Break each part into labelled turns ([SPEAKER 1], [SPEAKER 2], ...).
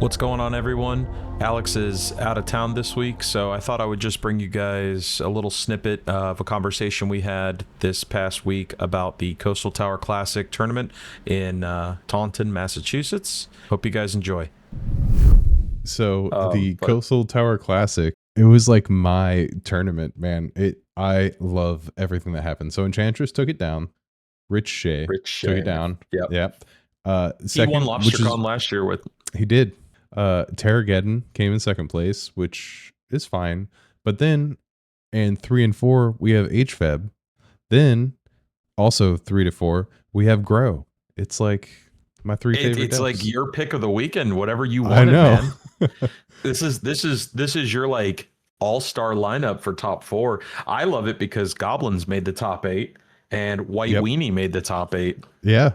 [SPEAKER 1] What's going on, everyone? Alex is out of town this week, so I thought I would just bring you guys a little snippet of a conversation we had this past week about the Coastal Tower Classic tournament in Taunton, Massachusetts. Hope you guys enjoy.
[SPEAKER 2] So the Coastal Tower Classic, it was like my tournament, man. I love everything that happened. So Enchantress took it down. Rich Shea took it down.
[SPEAKER 1] Yep.
[SPEAKER 2] Second,
[SPEAKER 1] he won LobsterCon last year with.
[SPEAKER 2] He did. Terrageddon came in second place, which is fine. But then in 3 and 4, we have HFEB. Then also 3 to 4, we have Grow. It's like my three favorite.
[SPEAKER 1] It's
[SPEAKER 2] decks.
[SPEAKER 1] like your pick of the weekend, whatever you wanted, man. This is your like all-star lineup for top 4. I love it because Goblins made the top 8 and White Weenie made the top 8.
[SPEAKER 2] Yeah.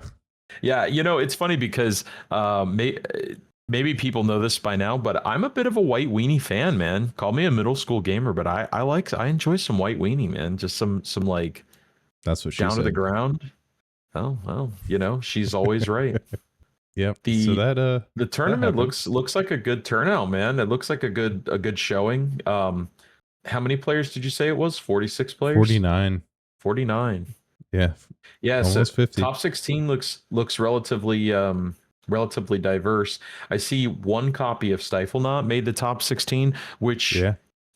[SPEAKER 1] Yeah, you know, it's funny because maybe people know this by now, but I'm a bit of a White Weenie fan, man. Call me a middle school gamer, but I enjoy some White Weenie, man. Just some like
[SPEAKER 2] that's what she
[SPEAKER 1] down
[SPEAKER 2] said.
[SPEAKER 1] to the ground. Oh, well, you know, she's always right.
[SPEAKER 2] Yep.
[SPEAKER 1] The tournament looks like a good turnout, man. It looks like a good showing. How many players did you say it was? 46 players?
[SPEAKER 2] 49.
[SPEAKER 1] 49.
[SPEAKER 2] Yeah.
[SPEAKER 1] Yeah,
[SPEAKER 2] almost
[SPEAKER 1] so
[SPEAKER 2] 50.
[SPEAKER 1] Top 16 looks relatively diverse. I see one copy of Stiflenot made the top 16, which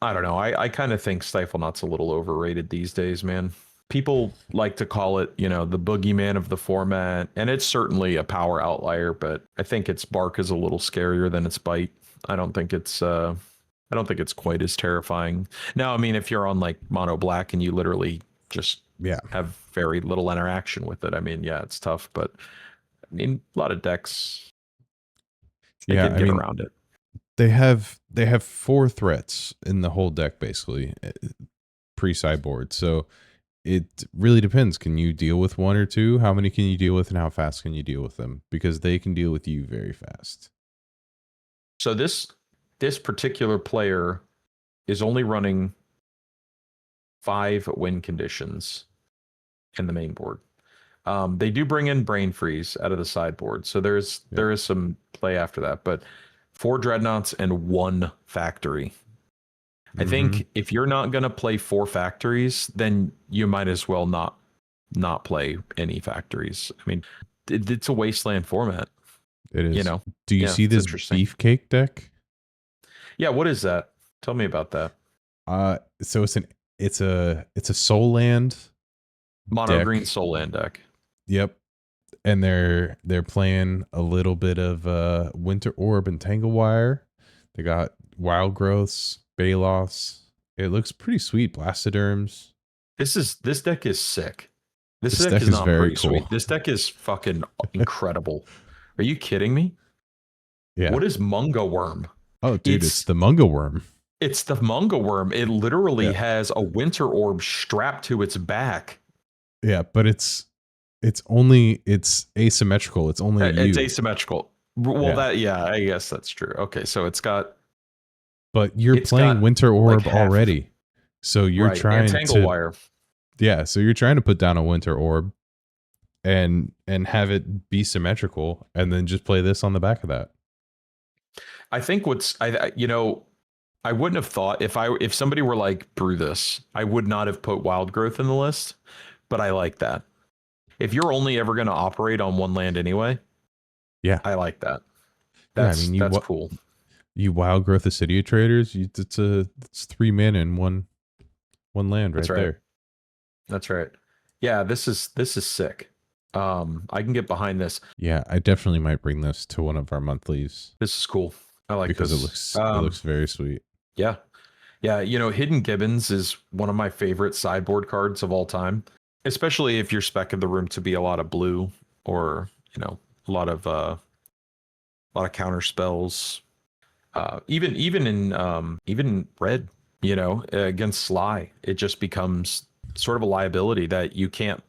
[SPEAKER 1] I don't know. I kind of think Stiflenot's a little overrated these days, man. People like to call it, you know, the boogeyman of the format, and it's certainly a power outlier, but I think its bark is a little scarier than its bite. I don't think it's quite as terrifying. Now, I mean, if you're on like mono black and you literally just have very little interaction with it, I mean, yeah, it's tough, but I mean, a lot of decks can get around it.
[SPEAKER 2] They have 4 threats in the whole deck, basically, pre-sideboard. So it really depends. Can you deal with 1 or 2? How many can you deal with, and how fast can you deal with them? Because they can deal with you very fast.
[SPEAKER 1] So this particular player is only running 5 win conditions in the main board. They do bring in Brain Freeze out of the sideboard, so there is some play after that. But 4 Dreadnoughts and 1 Factory. I think if you're not going to play 4 factories, then you might as well not play any factories. I mean, it's a wasteland format.
[SPEAKER 2] It is.
[SPEAKER 1] You know.
[SPEAKER 2] Do you see this beefcake deck?
[SPEAKER 1] Yeah. What is that? Tell me about that.
[SPEAKER 2] So it's a soul land
[SPEAKER 1] mono green soul land deck.
[SPEAKER 2] Yep. And they're playing a little bit of Winter Orb and Tanglewire. They got Wild Growths, Balos. It looks pretty sweet. Blastoderms.
[SPEAKER 1] This deck is sick. This deck is not very cool. Sweet. This deck is fucking incredible. Are you kidding me?
[SPEAKER 2] Yeah.
[SPEAKER 1] What is Mungo Worm?
[SPEAKER 2] Oh, dude, it's the Mungo Worm.
[SPEAKER 1] It's the Mungo Worm. It literally has a Winter Orb strapped to its back.
[SPEAKER 2] Yeah, but it's asymmetrical. It's only
[SPEAKER 1] it's asymmetrical. Well, I guess that's true. Okay, so it's got.
[SPEAKER 2] But you're playing Winter Orb already, so you're trying to.
[SPEAKER 1] Wire.
[SPEAKER 2] Yeah, so you're trying to put down a Winter Orb, and have it be symmetrical, and then just play this on the back of that.
[SPEAKER 1] I think I wouldn't have thought if somebody were like brew this, I would not have put Wild Growth in the list, but I like that. If you're only ever going to operate on 1 land anyway, I like that. That's cool.
[SPEAKER 2] You Wild Growth City of Traders. It's 3 mana and one land there.
[SPEAKER 1] That's right. Yeah, this is sick. I can get behind this.
[SPEAKER 2] Yeah, I definitely might bring this to one of our monthlies.
[SPEAKER 1] This is cool. I like
[SPEAKER 2] because
[SPEAKER 1] this.
[SPEAKER 2] it looks very sweet.
[SPEAKER 1] Yeah. You know, Hidden Gibbons is one of my favorite sideboard cards of all time, especially if you're spec'ing the room to be a lot of blue or a lot of counter spells. Even in red, against Sly, it just becomes sort of a liability that you can't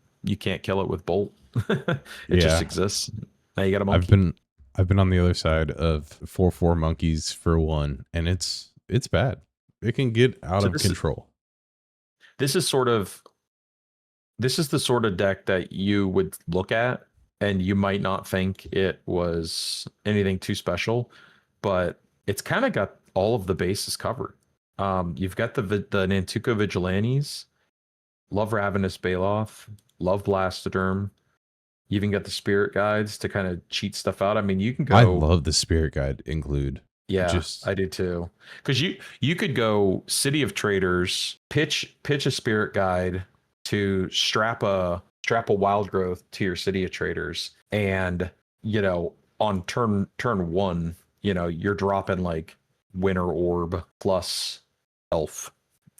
[SPEAKER 1] kill it with Bolt. It just exists. Now you got a monkey.
[SPEAKER 2] I've been on the other side of 4/4 monkeys for 1, and it's bad. It can get out of control.
[SPEAKER 1] This is the sort of deck that you would look at and you might not think it was anything too special, but it's kind of got all of the bases covered. You've got the Nantuko Vigilantes, love Ravenous Baloth, love Blastoderm. You even got the Spirit Guides to kind of cheat stuff out. I mean, you can
[SPEAKER 2] I
[SPEAKER 1] go.
[SPEAKER 2] love the Spirit Guide include.
[SPEAKER 1] Yeah,
[SPEAKER 2] Just
[SPEAKER 1] I do too. Because you could go City of Traders, pitch a Spirit Guide to strap a Wild Growth to your City of Traders, and on turn one, you're dropping like Winter Orb plus Elf.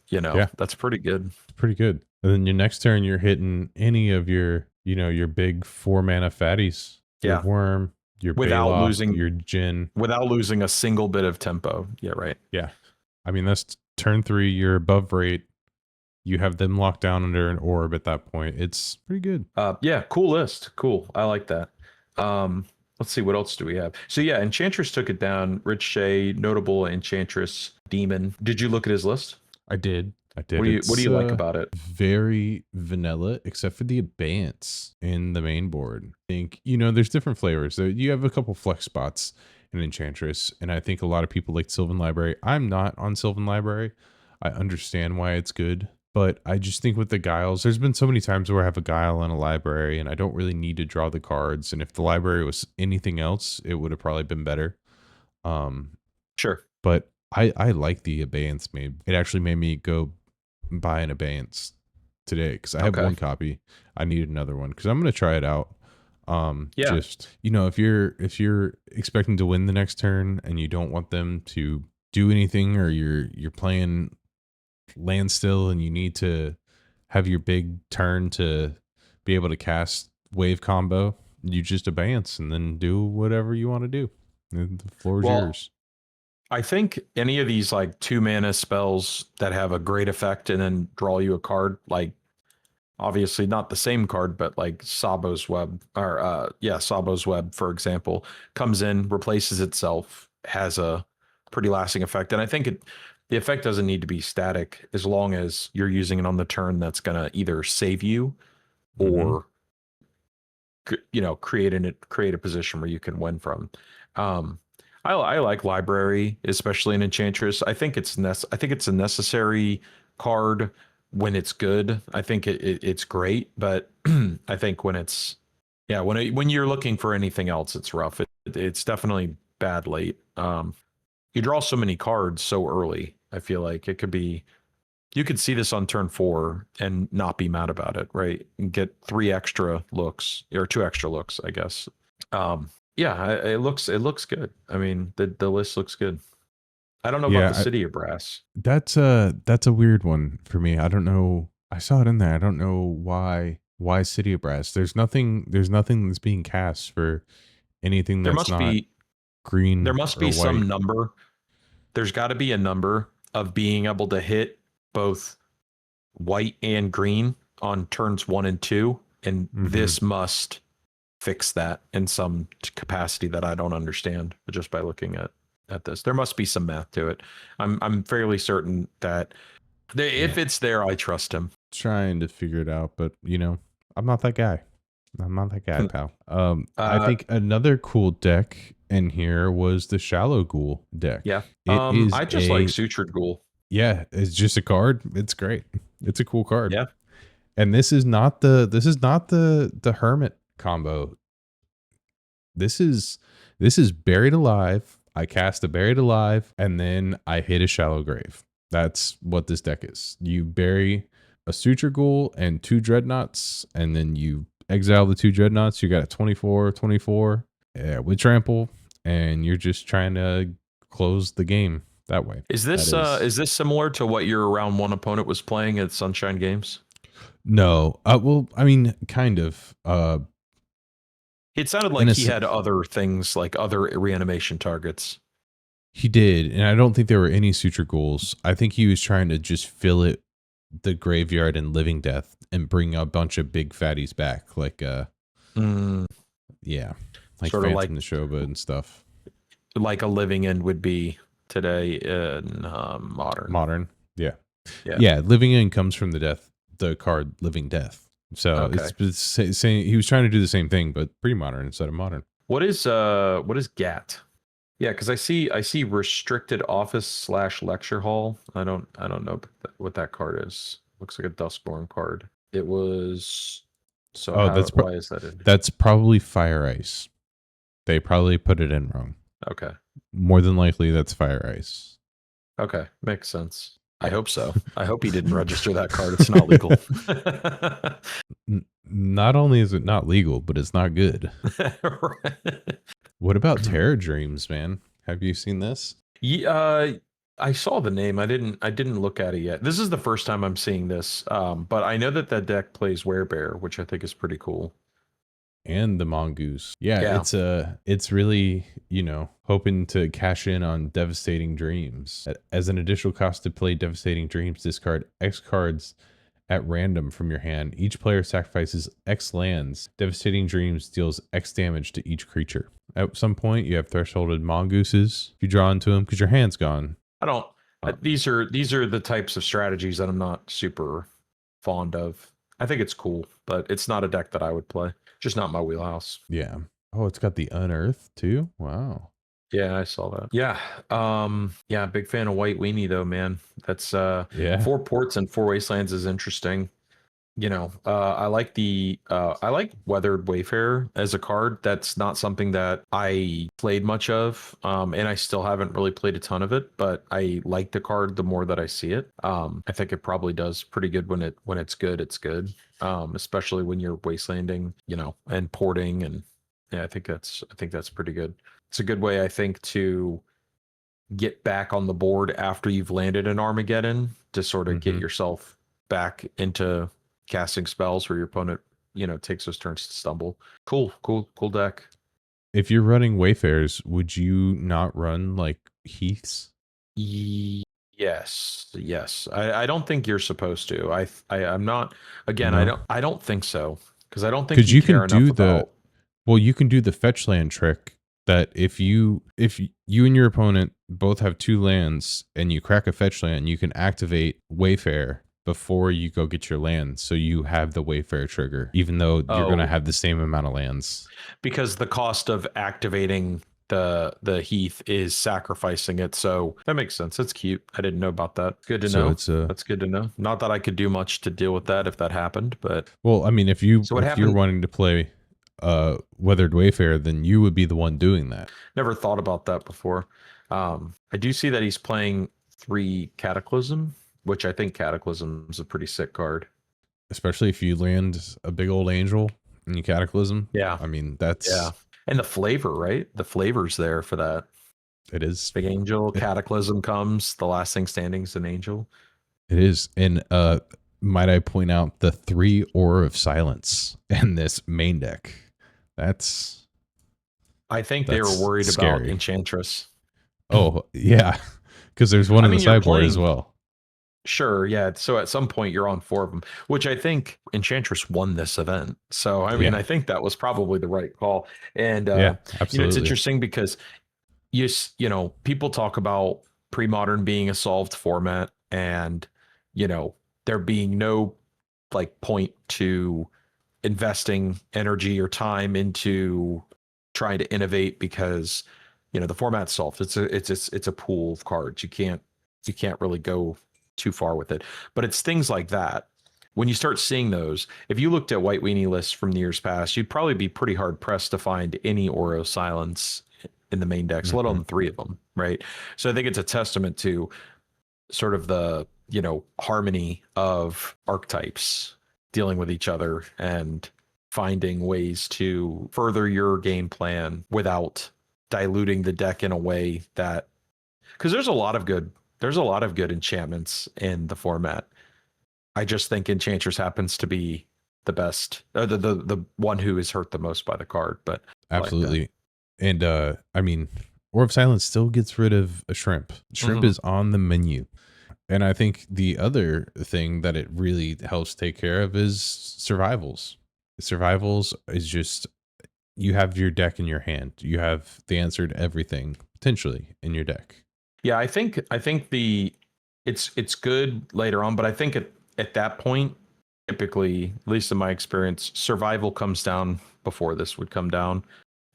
[SPEAKER 2] yeah,
[SPEAKER 1] That's pretty good.
[SPEAKER 2] it's pretty good. And then your next turn, you're hitting any of your your big 4-mana fatties, your
[SPEAKER 1] Yeah,
[SPEAKER 2] Worm, your
[SPEAKER 1] without
[SPEAKER 2] Baloth,
[SPEAKER 1] losing
[SPEAKER 2] your Jin.
[SPEAKER 1] without losing a single bit of tempo. Yeah, right.
[SPEAKER 2] Yeah, I mean that's turn 3. You're above rate. You have them locked down under an orb at that point. It's pretty good.
[SPEAKER 1] Yeah, cool list. Cool. I like that. Let's see, what else do we have? So yeah, Enchantress took it down. Rich Shea, notable Enchantress demon. Did you look at his list?
[SPEAKER 2] I did.
[SPEAKER 1] What do
[SPEAKER 2] It's
[SPEAKER 1] you like about it?
[SPEAKER 2] very vanilla, except for the abeyance in the main board. I think there's different flavors. So you have a couple flex spots in Enchantress, and I think a lot of people like Sylvan Library. I'm not on Sylvan Library. I understand why it's good, but I just think with the Guiles, there's been so many times where I have a Guile in a library, and I don't really need to draw the cards. And if the library was anything else, it would have probably been better.
[SPEAKER 1] Sure.
[SPEAKER 2] But I like the abeyance made. It actually made me go buy an abeyance today because I have
[SPEAKER 1] Okay.
[SPEAKER 2] one copy. I need another one because I'm gonna try it out.
[SPEAKER 1] Yeah.
[SPEAKER 2] Just if you're expecting to win the next turn and you don't want them to do anything, or you're playing land still and you need to have your big turn to be able to cast wave combo, you just abeyance and then do whatever you want to do. The floor is yours.
[SPEAKER 1] I think any of these like 2-mana spells that have a great effect and then draw you a card, like obviously not the same card, but like Sabo's Web, or Sabo's Web, for example, comes in, replaces itself, has a pretty lasting effect. And I think the effect doesn't need to be static as long as you're using it on the turn that's gonna either save you or create a position where you can win from. I like Library, especially in Enchantress. I think it's a necessary card when it's good. I think it's great, but I think when when you're looking for anything else, it's rough. It's definitely bad late. You draw so many cards so early. I feel like it could be. You could see this on turn 4 and not be mad about it, right? And get 3 extra looks, or 2 extra looks, I guess. Yeah, it looks good. I mean, the list looks good. I don't know about the City of Brass.
[SPEAKER 2] That's a weird one for me. I don't know. I saw it in there. I don't know why City of Brass. There's nothing that's being cast for anything that's not green.
[SPEAKER 1] There must be
[SPEAKER 2] white.
[SPEAKER 1] some number. There's got to be a number of being able to hit both white and green on turns 1 and 2, and this must fix that in some capacity that I don't understand just by looking at this. There must be some math to it. I'm fairly certain that if it's there, I trust him.
[SPEAKER 2] Trying to figure it out, but I'm not that guy. Pal. I think another cool deck in here was the Shallow Ghoul deck.
[SPEAKER 1] Yeah.
[SPEAKER 2] It is
[SPEAKER 1] I just like Sutured Ghoul.
[SPEAKER 2] Yeah, it's just a card. It's great. It's a cool card.
[SPEAKER 1] Yeah.
[SPEAKER 2] And this is not the Hermit combo. This is Buried Alive. I cast a Buried Alive and then I hit a Shallow Grave. That's what this deck is. You bury a Suture Ghoul and 2 Dreadnoughts, and then you exile the 2 Dreadnoughts. You got a 24/24 with trample, and you're just trying to close the game that way.
[SPEAKER 1] Is this similar to what your round 1 opponent was playing at Sunshine Games?
[SPEAKER 2] No. Well, I mean, kind of.
[SPEAKER 1] It sounded like he had other things, like other reanimation targets.
[SPEAKER 2] He did, and I don't think there were any Suture Ghouls. I think he was trying to just fill the graveyard in Living Death and bring a bunch of big fatties back, like yeah, like
[SPEAKER 1] sort
[SPEAKER 2] Phantom
[SPEAKER 1] of like
[SPEAKER 2] the Shoba and stuff.
[SPEAKER 1] Like a Living End would be today in Modern.
[SPEAKER 2] Modern, yeah. Living End comes from the card Living Death. So it's saying he was trying to do the same thing, but pre-modern instead of modern.
[SPEAKER 1] What is GAT? Yeah, because I see restricted office slash lecture hall. I don't know what that card is. Looks like a Duskborn card. It was so
[SPEAKER 2] Oh,
[SPEAKER 1] how why is that in?
[SPEAKER 2] that's probably Fire Ice. They probably put it in wrong.
[SPEAKER 1] Okay.
[SPEAKER 2] More than likely, that's Fire Ice.
[SPEAKER 1] Okay, makes sense. I
[SPEAKER 2] Yeah.
[SPEAKER 1] hope so. I hope he didn't register that card. It's not legal.
[SPEAKER 2] Not only is it not legal, but it's not good.
[SPEAKER 1] Right.
[SPEAKER 2] What about Terror Dreams, man? Have you seen this?
[SPEAKER 1] Yeah, I saw the name. I didn't look at it yet. This is the first time I'm seeing this. But I know that that deck plays Werebear, which I think is pretty cool.
[SPEAKER 2] And the Mongoose. Yeah,
[SPEAKER 1] Yeah.
[SPEAKER 2] it's really, hoping to cash in on Devastating Dreams. As an additional cost to play Devastating Dreams, discard X cards at random from your hand. Each player sacrifices X lands. Devastating Dreams deals X damage to each creature. At some point, you have thresholded mongooses if you draw into them because your hand's gone.
[SPEAKER 1] I don't
[SPEAKER 2] Um,
[SPEAKER 1] these are the types of strategies that I'm not super fond of. I think it's cool, but it's not a deck that I would play. Just not my wheelhouse.
[SPEAKER 2] yeah. Oh, it's got the Unearth too. Wow.
[SPEAKER 1] Yeah, I saw that. Yeah. Yeah, big fan of White Weenie though, man. That's
[SPEAKER 2] Yeah.
[SPEAKER 1] 4 ports and 4 wastelands is interesting. I like Weathered Wayfarer as a card. That's not something that I played much of. And I still haven't really played a ton of it, but I like the card the more that I see it. I think it probably does pretty good when it's good, it's good. Especially when you're wastelanding, and porting, and yeah, I think that's pretty good. It's a good way, I think, to get back on the board after you've landed an Armageddon to sort of get
[SPEAKER 2] Hmm.
[SPEAKER 1] yourself back into casting spells where your opponent, takes those turns to stumble. Cool deck.
[SPEAKER 2] If you're running Wayfarers, would you not run like Heaths?
[SPEAKER 1] Yes. I don't think you're supposed to. I'm not. Again, I
[SPEAKER 2] No,
[SPEAKER 1] don't think so because I don't think
[SPEAKER 2] because
[SPEAKER 1] you
[SPEAKER 2] you can
[SPEAKER 1] care enough
[SPEAKER 2] do
[SPEAKER 1] about.
[SPEAKER 2] you can do the fetch land trick that if you and your opponent both have two lands and you crack a fetch land, you can activate Wayfair before you go get your land, so you have the Wayfair trigger, even though you're gonna
[SPEAKER 1] Oh,
[SPEAKER 2] have the same amount of lands.
[SPEAKER 1] because the cost of activating the Heath is sacrificing it. So that makes sense. That's cute. I didn't know about that. Good to
[SPEAKER 2] So
[SPEAKER 1] know.
[SPEAKER 2] it's a
[SPEAKER 1] That's good to know. Not that I could do much to deal with that if that happened, but
[SPEAKER 2] well, I mean, if you
[SPEAKER 1] so what
[SPEAKER 2] if you're
[SPEAKER 1] happened?
[SPEAKER 2] wanting to play Weathered Wayfair, then you would be the one doing that.
[SPEAKER 1] Never thought about that before. I do see that he's playing 3 Cataclysm, which I think Cataclysm is a pretty sick card.
[SPEAKER 2] Especially if you land a big old angel and you Cataclysm.
[SPEAKER 1] Yeah,
[SPEAKER 2] I mean,
[SPEAKER 1] yeah.
[SPEAKER 2] that's
[SPEAKER 1] And the flavor, right? The flavor's there for that.
[SPEAKER 2] it is.
[SPEAKER 1] Big Angel,
[SPEAKER 2] It,
[SPEAKER 1] Cataclysm comes, the last thing standing is an angel.
[SPEAKER 2] it is. And might I point out the 3 Aura of Silence in this main deck? That's
[SPEAKER 1] I think they were
[SPEAKER 2] that's
[SPEAKER 1] worried about
[SPEAKER 2] scary.
[SPEAKER 1] Enchantress.
[SPEAKER 2] Oh, yeah. Because there's one
[SPEAKER 1] I
[SPEAKER 2] in the
[SPEAKER 1] mean, you're
[SPEAKER 2] sideboard as
[SPEAKER 1] playing,
[SPEAKER 2] well.
[SPEAKER 1] sure, yeah. So at some point, you're on 4 of them, which I think Enchantress won this event. So, I mean,
[SPEAKER 2] Yeah.
[SPEAKER 1] I think that was probably the right call. And,
[SPEAKER 2] Yeah,
[SPEAKER 1] it's
[SPEAKER 2] absolutely.
[SPEAKER 1] interesting because people talk about pre-modern being a solved format and, you know, there being no like point to investing energy or time into trying to innovate because the format's solved. It's a pool of cards. You can't really go too far with it. But it's things like that. When you start seeing those, if you looked at White Weenie lists from the years past, you'd probably be pretty hard pressed to find any Oro Silence in the main decks, let
[SPEAKER 2] Hmm.
[SPEAKER 1] alone 3 of them, right? So I think it's a testament to sort of the harmony of archetypes dealing with each other and finding ways to further your game plan without diluting the deck in a way that, because there's a lot of good enchantments in the format. I just think Enchantress happens to be the best, the one who is hurt the most by the card, but I like that.
[SPEAKER 2] Absolutely. And I mean, Aura of Silence still gets rid of a shrimp. Shrimp
[SPEAKER 1] Hmm.
[SPEAKER 2] is on the menu. And I think the other thing that it really helps take care of is survivals. Survivals is just you have your deck in your hand. You have the answer to everything potentially in your deck.
[SPEAKER 1] Yeah, I think it's good later on, but I think at that point, typically, at least in my experience, survival comes down before this would come down.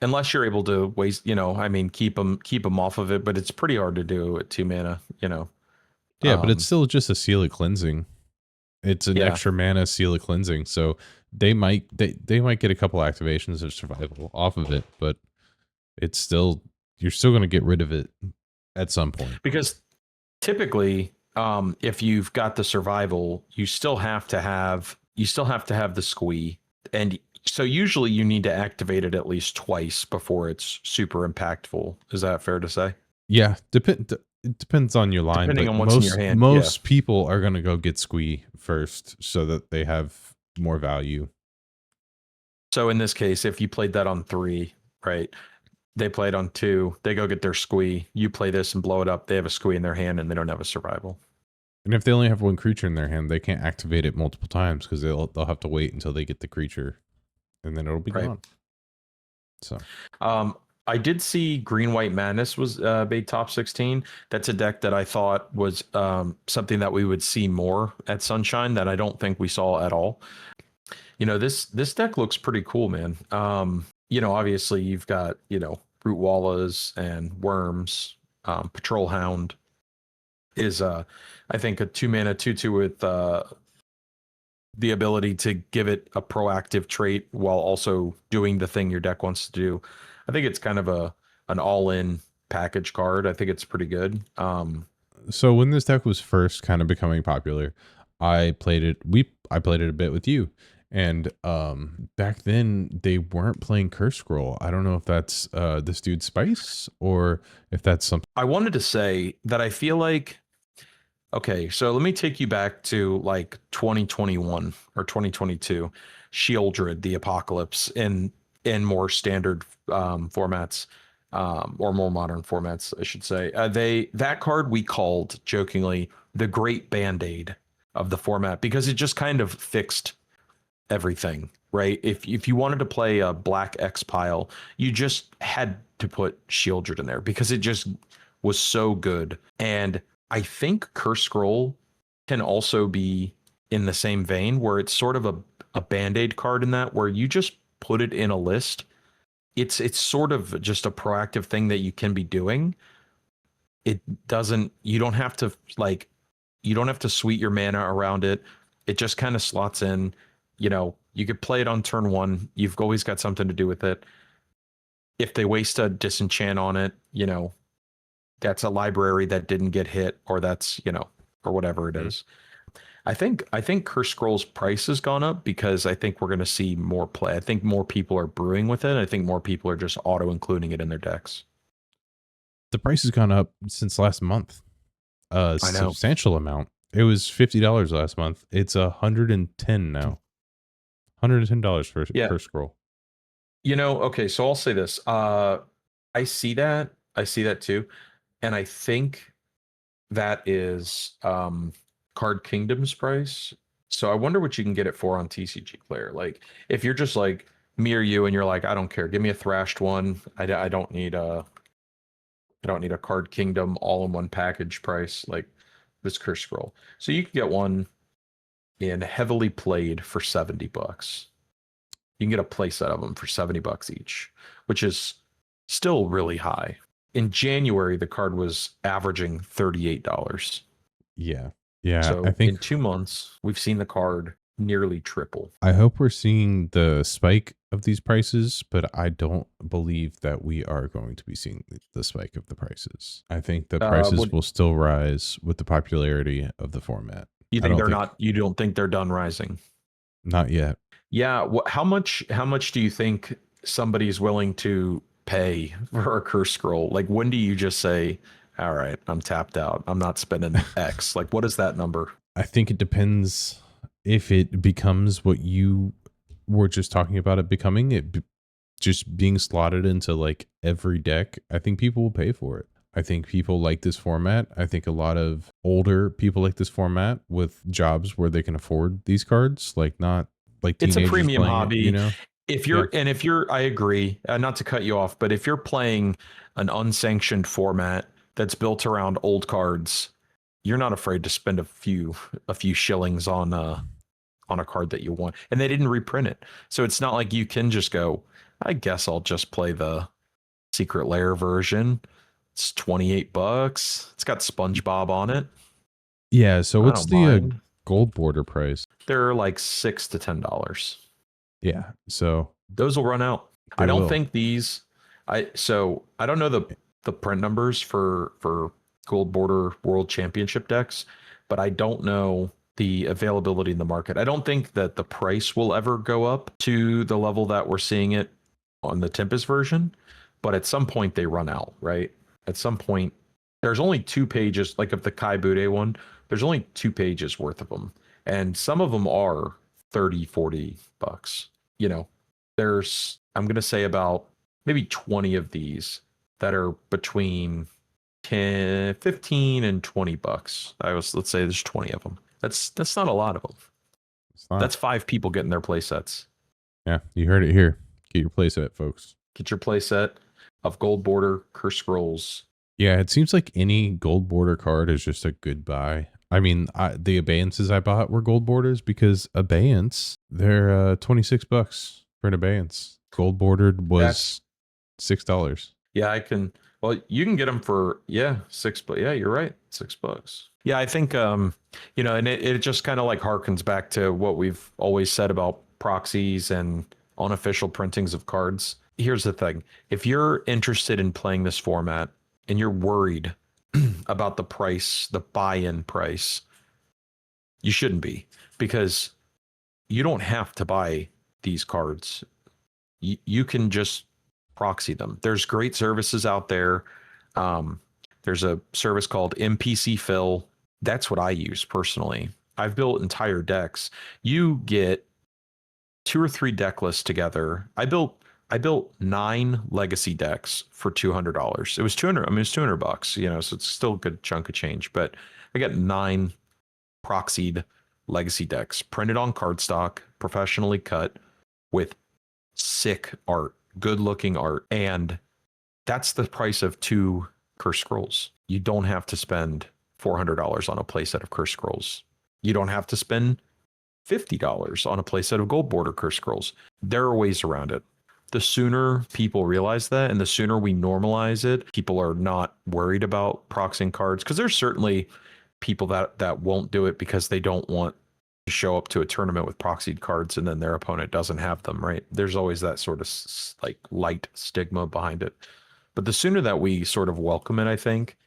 [SPEAKER 1] unless you're able to waste, I mean, keep them off of it, but it's pretty hard to do at 2 mana.
[SPEAKER 2] Yeah, but it's
[SPEAKER 1] Um,
[SPEAKER 2] still just a seal of cleansing. It's an
[SPEAKER 1] yeah,
[SPEAKER 2] extra mana seal of cleansing, so they might get a couple activations of survival off of it, but it's still you're still going to get rid of it at some point.
[SPEAKER 1] because typically, if you've got the survival, you still have to have the squee, and so usually you need to activate it at least twice before it's super impactful. Is that fair to say?
[SPEAKER 2] Yeah, it depends on your line,
[SPEAKER 1] Depending
[SPEAKER 2] but
[SPEAKER 1] on what's in your
[SPEAKER 2] most
[SPEAKER 1] hand, yeah.
[SPEAKER 2] most people are going to go get squee first so that they have more value.
[SPEAKER 1] So in this case, if you played that on 3, right? They played on 2, they go get their squee. You play this and blow it up. They have a squee in their hand and they don't have a survival.
[SPEAKER 2] And if they only have one creature in their hand, they can't activate it multiple times because they'll have to wait until they get the creature, and then it'll be
[SPEAKER 1] Right.
[SPEAKER 2] gone. So,
[SPEAKER 1] I did see Green White Madness was made top 16. That's a deck that I thought was something that we would see more at Sunshine that I don't think we saw at all. This deck looks pretty cool, man. Obviously you've got, Root Wallas and Worms. Patrol Hound is I think a 2 mana 2/2 with the ability to give it a proactive trait while also doing the thing your deck wants to do. I think it's kind of an all-in package card. I think it's pretty good.
[SPEAKER 2] so when this deck was first kind of becoming popular, I played it. I played it a bit with you, and back then they weren't playing Curse Scroll. I don't know if that's this dude Spice or if that's something.
[SPEAKER 1] I wanted to say that I feel like, okay, so let me take you back to like 2021 or 2022, Shieldred, the Apocalypse in more standard formats, or more modern formats, I should say. That card we called jokingly the Great Band-Aid of the format because it just kind of fixed everything, right? If you wanted to play a black X pile, you just had to put Shieldred in there because it just was so good. And I think Curse Scroll can also be in the same vein where it's sort of a band-aid card in that where you just put it in a list. It's sort of just a proactive thing that you can be doing. You don't have to sweet your mana around it. It just kind of slots in. You could play it on turn 1. You've always got something to do with it. If they waste a disenchant on it, that's a library that didn't get hit, or that's, or whatever it is. I think Curse Scroll's price has gone up because I think we're going to see more play. I think more people are brewing with it. I think more people are just auto including it in their decks.
[SPEAKER 2] The price has gone up since last month. A
[SPEAKER 1] I know.
[SPEAKER 2] substantial amount. It was $50 last month. It's $110 now. $110 for Curse Scroll.
[SPEAKER 1] Okay, so I'll say this. I see that. I see that too. And I think that is Card Kingdom's price. So I wonder what you can get it for on TCG Player. Like if you're just like me or you and you're like, I don't care, give me a thrashed one. I don't need a Card Kingdom all-in-one package price like this Curse Scroll. So you can get one in Heavily Played for $70. You can get a playset of them for $70 each, which is still really high. In January, the card was averaging $38.
[SPEAKER 2] Yeah. Yeah.
[SPEAKER 1] So
[SPEAKER 2] I think
[SPEAKER 1] in 2 months, we've seen the card nearly triple.
[SPEAKER 2] I hope we're seeing the spike of these prices, but I don't believe that we are going to be seeing the spike of the prices. I think the prices will still rise with the popularity of the format.
[SPEAKER 1] You think they're not? You don't think they're done rising?
[SPEAKER 2] Not yet.
[SPEAKER 1] Yeah. How much do you think somebody's willing to pay for a Curse Scroll? Like, when do you just say, all right, I'm tapped out, I'm not spending X? Like, what is that number?
[SPEAKER 2] I think it depends. If it becomes what you were just talking about it becoming, just being slotted into like every deck, I think people will pay for it. I think people like this format. I think a lot of older people like this format with jobs where they can afford these cards, like not like teenagers.
[SPEAKER 1] It's a premium hobby.
[SPEAKER 2] It,
[SPEAKER 1] If you're, I agree, not to cut you off, but if you're playing an unsanctioned format that's built around old cards, you're not afraid to spend a few shillings on on a card that you want, and they didn't reprint it. So it's not like you can just go, I guess I'll just play the Secret Lair version. It's $28. It's got SpongeBob on it.
[SPEAKER 2] Yeah. So
[SPEAKER 1] I
[SPEAKER 2] what's
[SPEAKER 1] don't
[SPEAKER 2] the
[SPEAKER 1] mind.
[SPEAKER 2] gold border price?
[SPEAKER 1] They're like $6 to $10.
[SPEAKER 2] Yeah. So
[SPEAKER 1] Those will run out. I
[SPEAKER 2] they
[SPEAKER 1] don't
[SPEAKER 2] will.
[SPEAKER 1] think these. I don't know the print numbers for Gold Border World Championship decks, but I don't know the availability in the market. I don't think that the price will ever go up to the level that we're seeing it on the Tempest version, but at some point they run out, right? At some point, there's only 2 pages, like of the Kai Bude one, there's only 2 pages worth of them. And some of them are 30, $40. You know, there's, I'm going to say about maybe 20 of these that are between 10, 15 and $20. Let's say there's 20 of them. That's not a lot of them.
[SPEAKER 2] It's not.
[SPEAKER 1] That's 5 people getting their play sets.
[SPEAKER 2] Yeah. You heard it here. Get your playset, folks.
[SPEAKER 1] Get your play set of Gold Border Curse Scrolls.
[SPEAKER 2] Yeah. It seems like any gold border card is just a good buy. I mean, the abeyances I bought were gold borders because abeyance, they're $26 for an abeyance. Gold bordered was $6.
[SPEAKER 1] Yeah, I can. Well, you can get them for $6, but yeah, you're right, $6. Yeah, I think and it just kind of like harkens back to what we've always said about proxies and unofficial printings of cards. Here's the thing: if you're interested in playing this format and you're worried about the price, the buy-in price, you shouldn't be, because you don't have to buy these cards. You can just proxy them. There's great services out there. There's a service called MPC Fill. That's what I use personally. I've built entire decks. You get 2 or 3 deck lists together. I built 9 legacy decks for $200. It was 200. I mean, it's $200. So it's still a good chunk of change. But I got 9 proxied legacy decks printed on cardstock, professionally cut, with sick art, good looking art, and that's the price of 2 Curse Scrolls. You don't have to spend $400 on a playset of Curse Scrolls. You don't have to spend $50 on a playset of Gold Border Curse Scrolls. There are ways around it. The sooner people realize that, and the sooner we normalize it, people are not worried about proxying cards, because there's certainly people that won't do it because they don't want to show up to a tournament with proxied cards and then their opponent doesn't have them, right? There's always that sort of like light stigma behind it. But the sooner that we sort of welcome it, I think,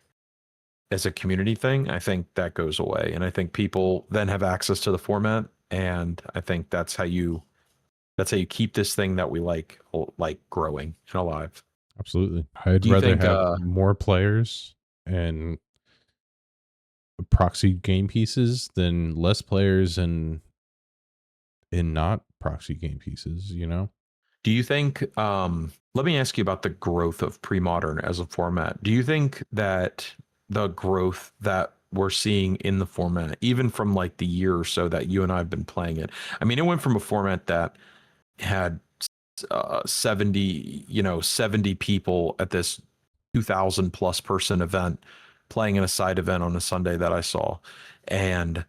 [SPEAKER 1] as a community thing, I think that goes away. And I think people then have access to the format. And I think that's how you keep this thing that we like growing and alive.
[SPEAKER 2] Absolutely. I'd
[SPEAKER 1] Do you
[SPEAKER 2] rather
[SPEAKER 1] think
[SPEAKER 2] have more players and proxy game pieces than less players and not proxy game pieces,
[SPEAKER 1] Do you think, let me ask you about the growth of Premodern as a format. Do you think that the growth that we're seeing in the format, even from like the year or so that you and I have been playing it, I mean, it went from a format that had 70 people at this 2,000 plus person event playing in a side event on a Sunday that I saw. And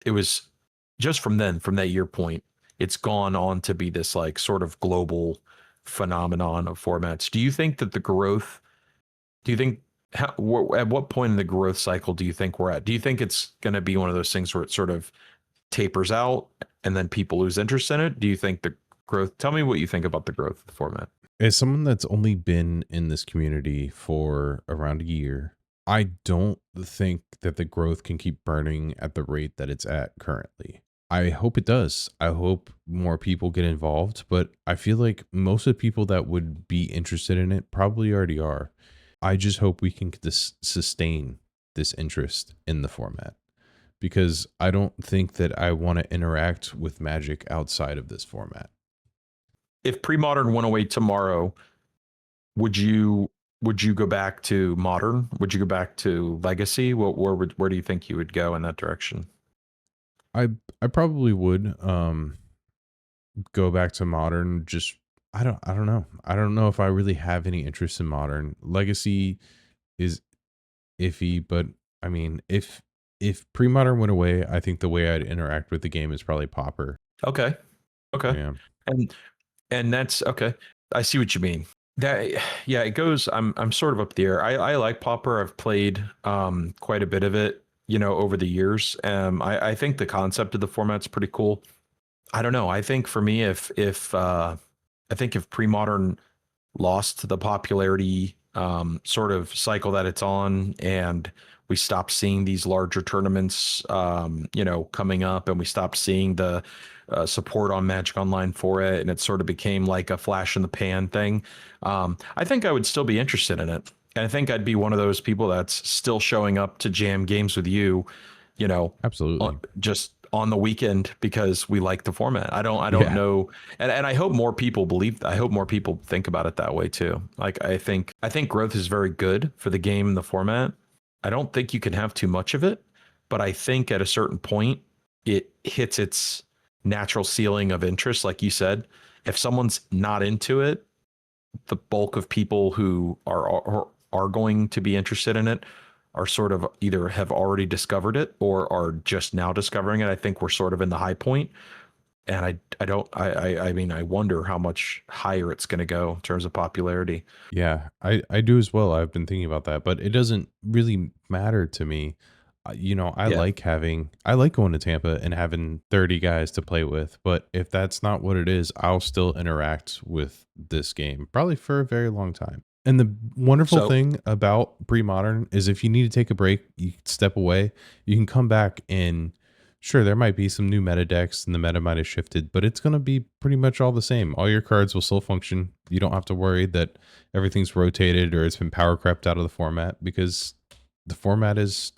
[SPEAKER 1] it was just from that year point, it's gone on to be this like sort of global phenomenon of formats. Do you think that the growth, do you think, at what point in the growth cycle do you think we're at? Do you think it's going to be one of those things where it sort of tapers out and then people lose interest in it? Do you think the growth, tell me what you think about the growth of the format.
[SPEAKER 2] As someone that's only been in this community for around a year, I don't think that the growth can keep burning at the rate that it's at currently. I hope it does. I hope more people get involved, but I feel like most of the people that would be interested in it probably already are. I just hope we can sustain this interest in the format, because I don't think that I want to interact with Magic outside of this format.
[SPEAKER 1] If Premodern went away tomorrow, would you go back to Modern? Would you go back to Legacy? Where do you think you would go in that direction?
[SPEAKER 2] I probably would go back to Modern. Just I don't know. I don't know if I really have any interest in Modern. Legacy is iffy, but I mean, if if Premodern went away, I think the way I'd interact with the game is probably Pauper.
[SPEAKER 1] Okay.
[SPEAKER 2] Yeah.
[SPEAKER 1] And that's okay. I see what you mean. That yeah, it goes. I'm sort of up there. I like Pauper. I've played quite a bit of it, over the years. I think the concept of the format's pretty cool. I don't know. I think for me, if Premodern lost the popularity sort of cycle that it's on, and we stopped seeing these larger tournaments coming up, and we stopped seeing the support on Magic Online for it, and it sort of became like a flash in the pan thing. I think I would still be interested in it, and I think I'd be one of those people that's still showing up to jam games with you,
[SPEAKER 2] Absolutely.
[SPEAKER 1] just on the weekend because we like the format. I don't
[SPEAKER 2] Yeah.
[SPEAKER 1] know. And I hope more people I hope more people think about it that way too. Like I think growth is very good for the game and the format. I don't think you can have too much of it, but I think at a certain point it hits its natural ceiling of interest. Like you said, if someone's not into it, the bulk of people who are going to be interested in it are sort of either have already discovered it or are just now discovering it. I think we're sort of in the high point, and I don't I mean I wonder how much higher it's going to go in terms of popularity.
[SPEAKER 2] Yeah, I do as well. I've been thinking about that, but it doesn't really matter to me.
[SPEAKER 1] Yeah.
[SPEAKER 2] I like going to Tampa and having 30 guys to play with, but if that's not what it is, I'll still interact with this game probably for a very long time. And the wonderful
[SPEAKER 1] So
[SPEAKER 2] thing about pre-modern is if you need to take a break, you can step away, you can come back and sure, there might be some new meta decks and the meta might have shifted, but it's going to be pretty much all the same. All your cards will still function. You don't have to worry that everything's rotated or it's been power crept out of the format because the format is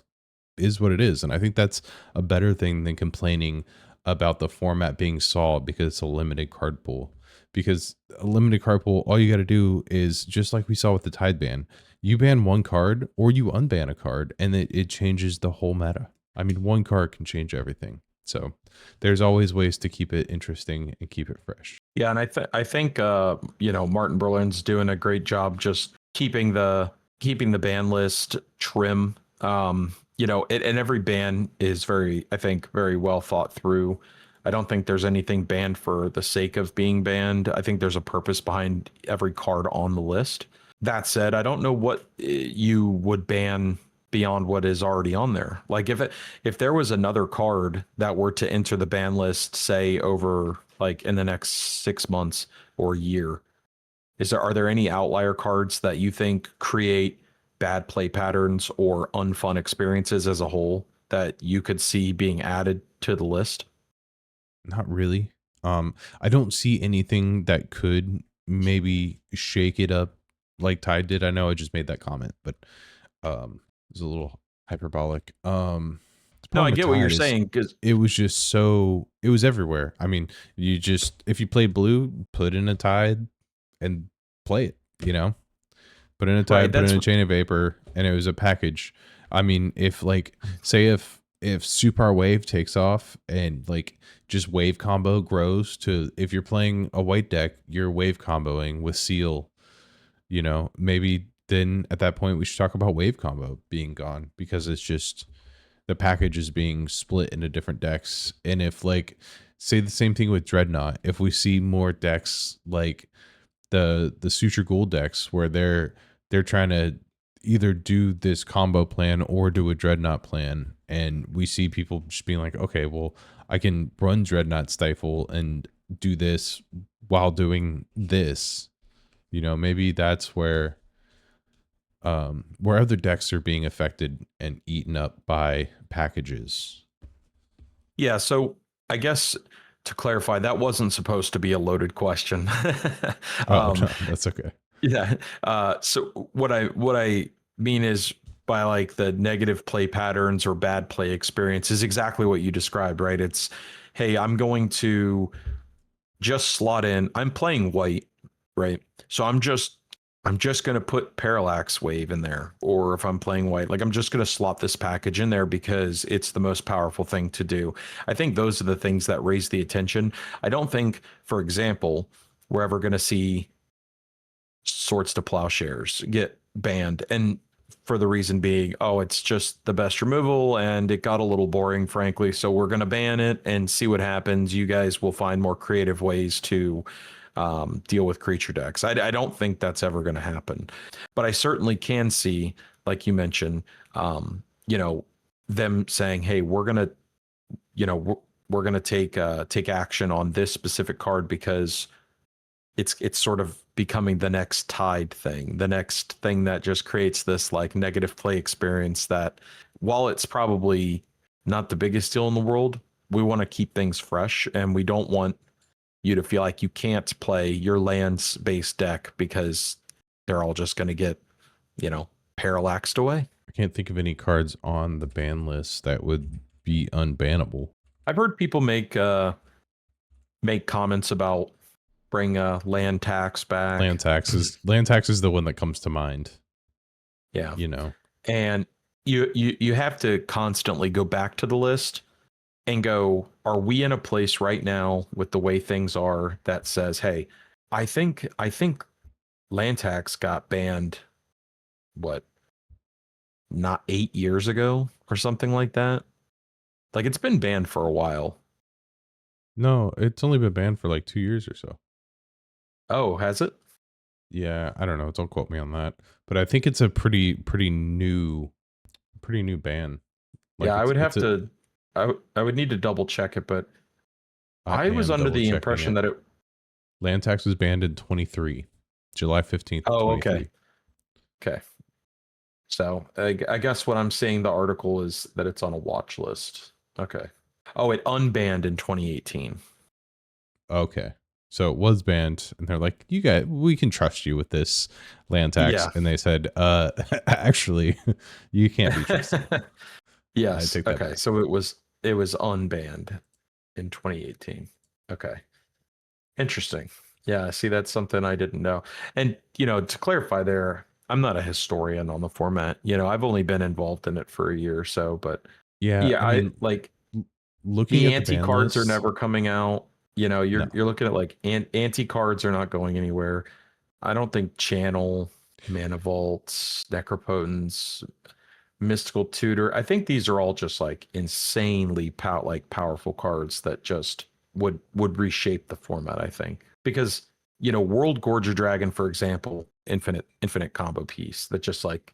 [SPEAKER 2] what it is. And I think that's a better thing than complaining about the format being solved because it's a limited card pool. Because a limited card pool, all you got to do is just like we saw with the Tide ban, you ban one card or you unban a card and it changes the whole meta. I mean, one card can change everything. So there's always ways to keep it interesting and keep it fresh.
[SPEAKER 1] yeah, and I think Martin Berlin's doing a great job just keeping the ban list trim. And every ban is very, I think, very well thought through. I don't think there's anything banned for the sake of being banned. I think there's a purpose behind every card on the list. That said, I don't know what you would ban beyond what is already on there. Like if there was another card that were to enter the ban list, say over like in the next 6 months or a year, are there any outlier cards that you think create bad play patterns or unfun experiences as a whole that you could see being added to the list?
[SPEAKER 2] Not really. I don't see anything that could maybe shake it up like Tide did. I know I just made that comment, but it was a little hyperbolic. The
[SPEAKER 1] No, I
[SPEAKER 2] problem with
[SPEAKER 1] get what you're
[SPEAKER 2] Tide is
[SPEAKER 1] saying because
[SPEAKER 2] it was just so it was everywhere. I mean, you just if you play blue, put in a Tide and play it, Put in a
[SPEAKER 1] right,
[SPEAKER 2] Tide, put in
[SPEAKER 1] that's
[SPEAKER 2] a Chain of Vapor, and it was a package. I mean, if like say if Super Wave takes off and like just wave combo grows to if you're playing a white deck, you're wave comboing with Seal, maybe then at that point we should talk about wave combo being gone because it's just the package is being split into different decks. And if like say the same thing with Dreadnought, if we see more decks like the Suture Ghoul decks where they're trying to either do this combo plan or do a Dreadnought plan, and we see people just being like, okay, well, I can run Dreadnought Stifle and do this while doing this. Maybe that's where other decks are being affected and eaten up by packages.
[SPEAKER 1] yeah. So I guess to clarify, that wasn't supposed to be a loaded question.
[SPEAKER 2] Oh
[SPEAKER 1] um,
[SPEAKER 2] no, that's okay.
[SPEAKER 1] Yeah. So what I mean is by like the negative play patterns or bad play experience is exactly what you described, right? It's, hey, I'm going to just slot in. I'm playing white, right? So I'm just going to put Parallax Wave in there. Or if I'm playing white, like I'm just going to slot this package in there because it's the most powerful thing to do. I think those are the things that raise the attention. I don't think, for example, we're ever going to see Swords to Plowshares get banned. And for the reason being, oh, it's just the best removal and it got a little boring, frankly. So we're going to ban it and see what happens. You guys will find more creative ways to deal with creature decks. I don't think that's ever going to happen, but I certainly can see, like you mentioned, you know, them saying, hey, we're going to, you know, we're going to take action on this specific card because it's sort of becoming the next Tide thing, the next thing that just creates this like negative play experience that, while it's probably not the biggest deal in the world, we want to keep things fresh and we don't want you to feel like you can't play your lands based deck because they're all just going to get, you know, parallaxed away.
[SPEAKER 2] I can't think of any cards on the ban list that would be unbannable.
[SPEAKER 1] I've heard people make comments about bring land tax back.
[SPEAKER 2] Land tax is the one that comes to mind.
[SPEAKER 1] Yeah.
[SPEAKER 2] You know.
[SPEAKER 1] And you have to constantly go back to the list and go, are we in a place right now with the way things are that says, hey, I think land tax got banned, what, not 8 years ago or something like that? Like, it's been banned for a while.
[SPEAKER 2] No, it's only been banned for like 2 years or so.
[SPEAKER 1] Oh, has it?
[SPEAKER 2] Yeah, I don't know. Don't quote me on that. But I think it's a pretty new ban.
[SPEAKER 1] Like, yeah, I would have to. I would need to double check it, but I was under the impression that
[SPEAKER 2] land tax was banned in 23, July 15th.
[SPEAKER 1] Oh, okay. Okay. So I guess what I'm seeing the article is that it's on a watch list. Okay. Oh, it unbanned in 2018.
[SPEAKER 2] Okay. So it was banned, and they're like, "You guys, we can trust you with this land tax." Yeah. And they said, actually, you can't be trusted."
[SPEAKER 1] Yes. Okay. Back. So it was unbanned in 2018. Okay. Interesting. Yeah. See, that's something I didn't know. And, you know, to clarify there, I'm not a historian on the format. You know, I've only been involved in it for a year or so, but yeah, I mean, like looking at anti cards are never coming out. You know, you're looking at like anti cards are not going anywhere. I don't think Channel, Mana Vaults, Necropotence, Mystical Tutor, I think these are all just like insanely powerful cards that just would reshape the format, I think. Because, you know, World Gorger Dragon, for example, infinite combo piece that just like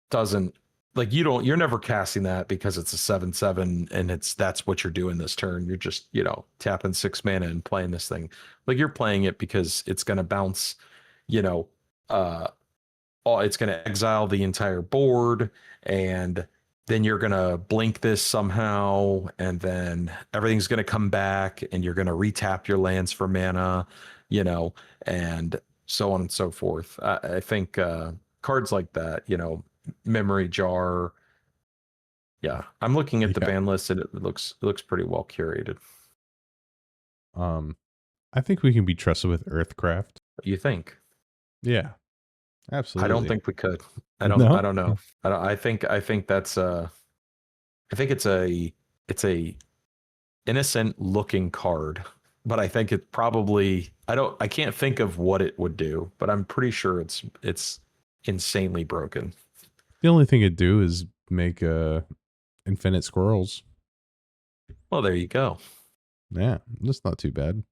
[SPEAKER 1] doesn't, like, you're never casting that because it's a 7/7 and that's what you're doing this turn. You're just, you know, tapping 6 mana and playing this thing. Like, you're playing it because it's going to bounce, you know, it's going to exile the entire board, and then you're going to blink this somehow, and then everything's going to come back, and you're going to retap your lands for mana, you know, and so on and so forth. I think cards like that, you know, Memory Jar. Yeah, I'm looking at the ban list, and it looks pretty well curated.
[SPEAKER 2] I think we can be trusted with Earthcraft.
[SPEAKER 1] You think?
[SPEAKER 2] Yeah. Absolutely.
[SPEAKER 1] I don't think we could. I don't know. I think that's I think it's a innocent looking card, but I think it probably, I can't think of what it would do, but I'm pretty sure it's insanely broken.
[SPEAKER 2] The only thing it'd do is make infinite squirrels.
[SPEAKER 1] Well, there you go.
[SPEAKER 2] Yeah, that's not too bad.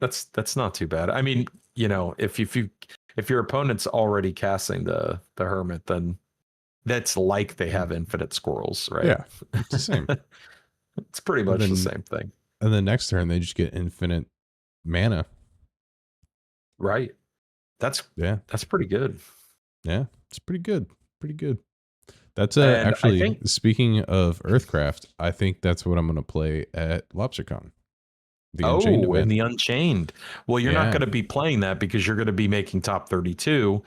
[SPEAKER 1] That's not too bad. I mean, you know, if your opponent's already casting the hermit, then that's like they have infinite squirrels, right?
[SPEAKER 2] Yeah, it's the same.
[SPEAKER 1] It's pretty much the same thing.
[SPEAKER 2] And the next turn, they just get infinite mana.
[SPEAKER 1] Right. That's pretty good.
[SPEAKER 2] Yeah, it's pretty good. Pretty good. That's actually, speaking of Earthcraft, I think that's what I'm going to play at LobsterCon.
[SPEAKER 1] The Unchained event. And the Unchained. Well, you're not going to be playing that because you're going to be making top 32.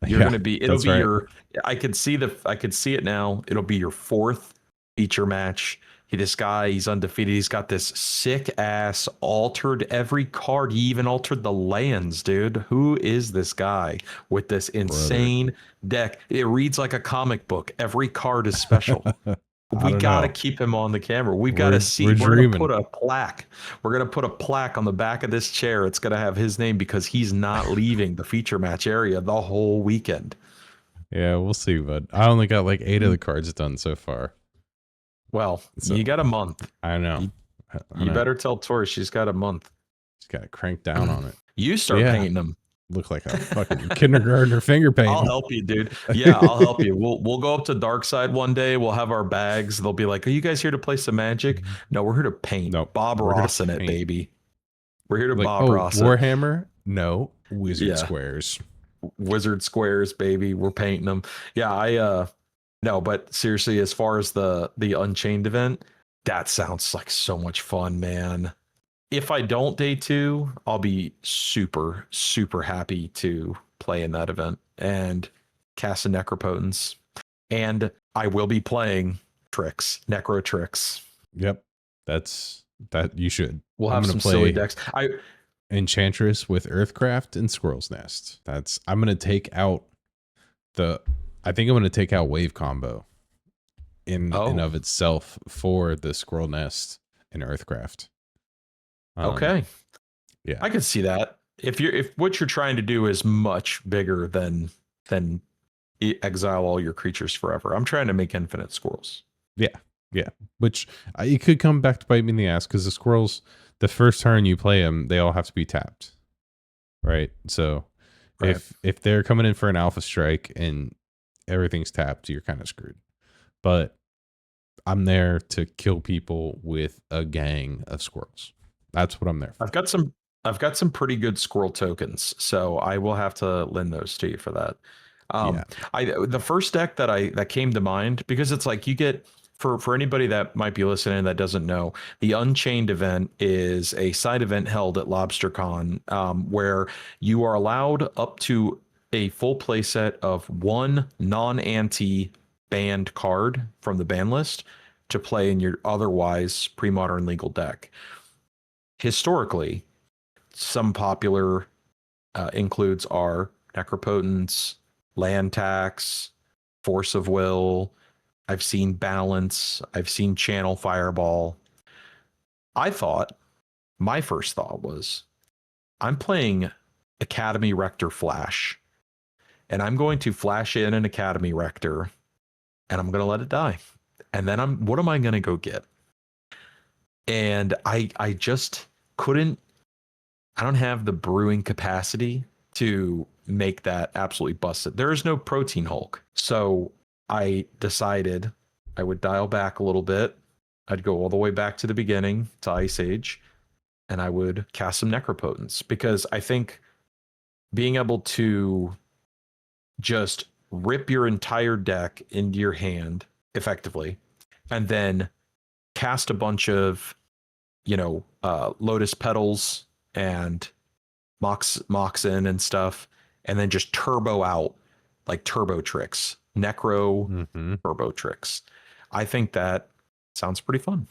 [SPEAKER 1] You're going to be, it'll be your, I could see it now. It'll be your 4th feature match. This guy, he's undefeated. He's got this sick ass altered every card. He even altered the lands, dude. Who is this guy with this insane deck? It reads like a comic book. Every card is special. We got to keep him on the camera. We've got to see. We're going to put a plaque. We're going to put a plaque on the back of this chair. It's going to have his name because he's not leaving the feature match area the whole weekend.
[SPEAKER 2] Yeah, we'll see, but I only got like 8 of the cards done so far.
[SPEAKER 1] Well,
[SPEAKER 2] So
[SPEAKER 1] you got a month.
[SPEAKER 2] I know.
[SPEAKER 1] You better tell Tori she's got a month.
[SPEAKER 2] She's got to crank down on it.
[SPEAKER 1] You start painting them.
[SPEAKER 2] Look like a fucking kindergartner finger painting.
[SPEAKER 1] I'll help you, dude. Yeah, I'll help you. We'll go up to Dark Side one day. We'll have our bags. They'll be like, "Are you guys here to play some Magic?" No, we're here to paint.
[SPEAKER 2] Nope,
[SPEAKER 1] Bob Ross in it, baby. We're here to
[SPEAKER 2] like,
[SPEAKER 1] Bob Ross
[SPEAKER 2] Warhammer? No, Wizard Squares.
[SPEAKER 1] Wizard Squares, baby. We're painting them. Yeah, no, but seriously, as far as the Unchained event, that sounds like so much fun, man. If I don't day 2, I'll be super, super happy to play in that event and cast a Necropotence. And I will be playing Necro Tricks.
[SPEAKER 2] Yep. That you should.
[SPEAKER 1] We'll have some silly decks.
[SPEAKER 2] Enchantress with Earthcraft and Squirrel's Nest. I'm gonna take out I think I'm gonna take out Wave Combo in of itself for the Squirrel Nest and Earthcraft.
[SPEAKER 1] Okay.
[SPEAKER 2] Yeah.
[SPEAKER 1] I could see that. If what you're trying to do is much bigger than exile all your creatures forever. I'm trying to make infinite squirrels.
[SPEAKER 2] Yeah. Which it could come back to bite me in the ass because the squirrels, the first turn you play them, they all have to be tapped. Right. So if they're coming in for an alpha strike and everything's tapped, you're kind of screwed. But I'm there to kill people with a gang of squirrels. That's what I'm there for.
[SPEAKER 1] I've got some pretty good squirrel tokens, so I will have to lend those to you for that. The first deck that came to mind, because it's like you get for anybody that might be listening that doesn't know, the Unchained event is a side event held at LobsterCon, where you are allowed up to a full play set of one non-anti banned card from the ban list to play in your otherwise pre-modern legal deck. Historically, some popular includes are Necropotence, Land Tax, Force of Will. I've seen Balance. I've seen Channel Fireball. My first thought was, I'm playing Academy Rector Flash, and I'm going to flash in an Academy Rector, and I'm going to let it die. And then what am I going to go get? And I just couldn't, I don't have the brewing capacity to make that absolutely busted. There is no Protein Hulk. So I decided I would dial back a little bit. I'd go all the way back to the beginning to Ice Age, and I would cast some Necropotence, because I think being able to just rip your entire deck into your hand effectively, and then cast a bunch of, Lotus Petals and Moxen and stuff, and then just turbo out like Turbo Tricks, Necro Turbo Tricks. I think that sounds pretty fun.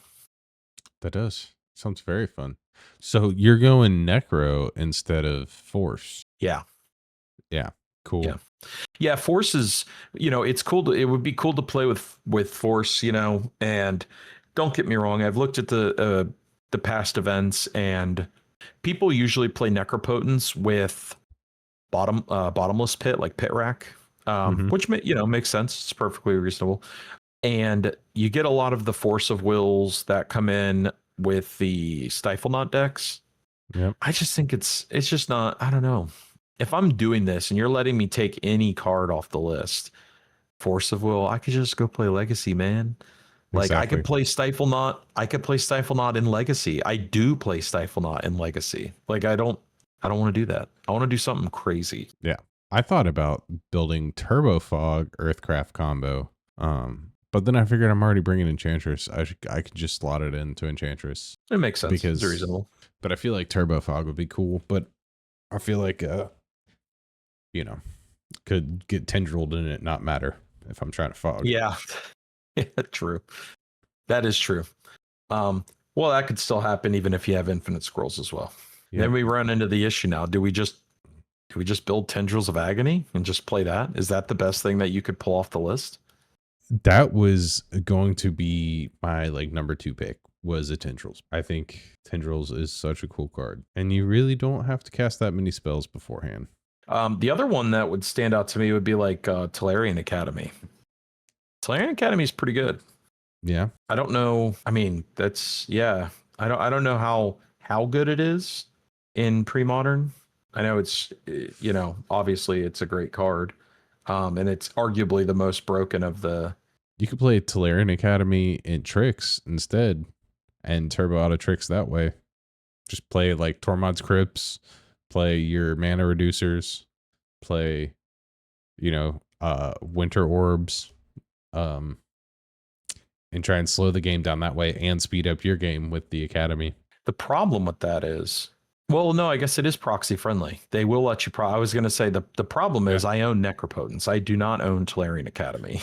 [SPEAKER 2] That does. Sounds very fun. So you're going Necro instead of Force.
[SPEAKER 1] Yeah.
[SPEAKER 2] Cool.
[SPEAKER 1] Yeah. Force is, it's cool. It would be cool to play with Force, and don't get me wrong. I've looked at the past events, and people usually play Necropotence with bottomless pit, like Pit Rack, which makes sense. It's perfectly reasonable. And you get a lot of the Force of Wills that come in with the Stifle Knot decks.
[SPEAKER 2] Yep.
[SPEAKER 1] I just think it's just not, I don't know. If I'm doing this and you're letting me take any card off the list, Force of Will, I could just go play Legacy, man. Like, exactly. I could play Stifle Knot. I could play Stifle Knot in Legacy. I do play Stifle Knot in Legacy. Like, I don't want to do that. I want to do something crazy.
[SPEAKER 2] Yeah. I thought about building Turbo Fog Earthcraft combo. But then I figured I'm already bringing Enchantress. I could just slot it into Enchantress.
[SPEAKER 1] It makes sense. Because it's reasonable.
[SPEAKER 2] But I feel like Turbo Fog would be cool. But I feel like, could get tendrilled in it, not matter if I'm trying to fog.
[SPEAKER 1] Yeah. True. That is true. Well, that could still happen even if you have infinite scrolls as well. Yep. Then we run into the issue now. Do we just build Tendrils of Agony and just play that? Is that the best thing that you could pull off the list?
[SPEAKER 2] That was going to be my number 2 pick, was a Tendrils. I think Tendrils is such a cool card, and you really don't have to cast that many spells beforehand.
[SPEAKER 1] The other one that would stand out to me would be like Tolarian Academy. Tolarian Academy is pretty good.
[SPEAKER 2] Yeah.
[SPEAKER 1] I don't know. I mean, I don't know how good it is in pre-modern. I know it's obviously it's a great card. And it's arguably the most broken of the.
[SPEAKER 2] You could play Tolarian Academy in tricks instead and turbo out of tricks that way. Just play like Tormod's Crypts, play your mana reducers, play, Winter Orbs, and try and slow the game down that way and speed up your game with the Academy.
[SPEAKER 1] The problem with that is, well, no, I guess it is proxy friendly. They will let you I was going to say the problem is I own Necropotence. I do not own Tolarian Academy.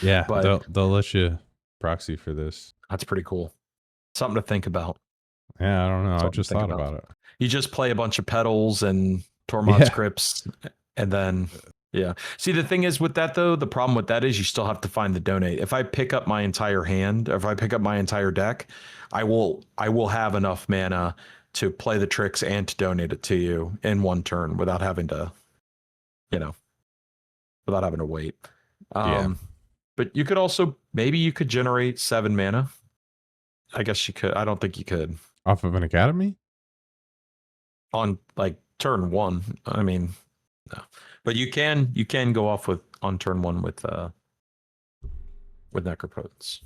[SPEAKER 2] Yeah,
[SPEAKER 1] but
[SPEAKER 2] they'll let you proxy for this.
[SPEAKER 1] That's pretty cool. Something to think about.
[SPEAKER 2] Yeah, I don't know. I just thought about it.
[SPEAKER 1] You just play a bunch of pedals and Tormod's Crypts, and then See, the thing is with that though, the problem with that is you still have to find the donate. If I pick up my entire hand, or if I pick up my entire deck, I will have enough mana to play the tricks and to donate it to you in one turn without having to, without having to wait. But you could also, maybe you could generate 7 mana. I guess you could. I don't think you could.
[SPEAKER 2] Off of an Academy?
[SPEAKER 1] On like turn 1. I mean, no. But you can go off on turn 1 with Necropotence.